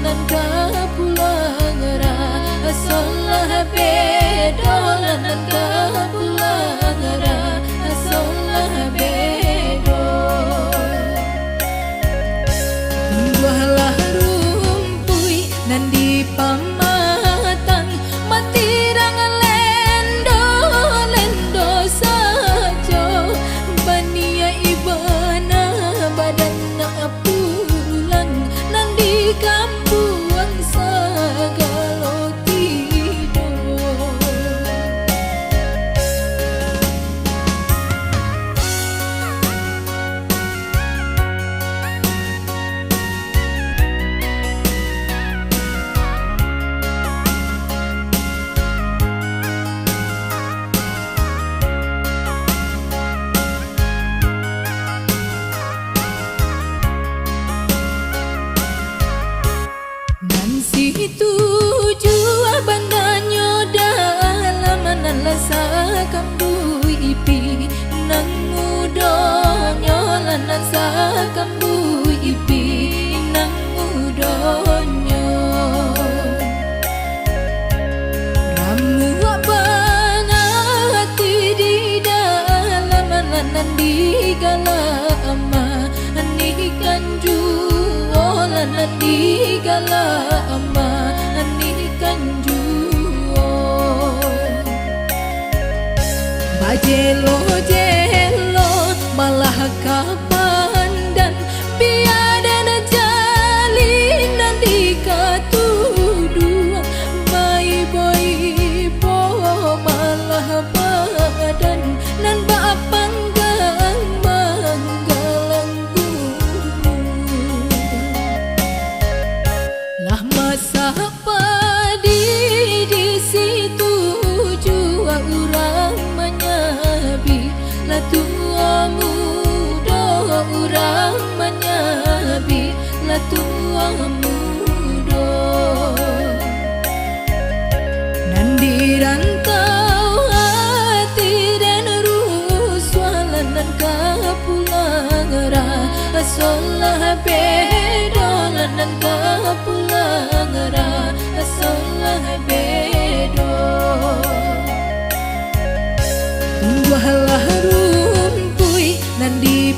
lanan kapulangara asolah bedo lanan kapulangara asolah bedo Tumbuhlah rumpui nan di pamatang matirang lendo lendo sajo bania ibana badan na pulang nan di kambuang sagalo tidur tuju abanganyo dalam nalasa kambu ipi nang mudonyo lanan sa kambu ipi nang mudonyo ramu abangati di dalam lanan di gala ama anikan juo lanan di gala ama anikan juo bajelo jelo malah kapandan biada na jalin dan dikatuduan bayi boy po malah badan nan bapanggang manggalangku lah masa padi di situ jua urang menyabi lah tua muda urang menyabi lah tua muda nan di rantau hati dan ruswalan nan kapulangara asolah bedo lanan kapulangara asolah bedo Tumbuhlah rumpui nan di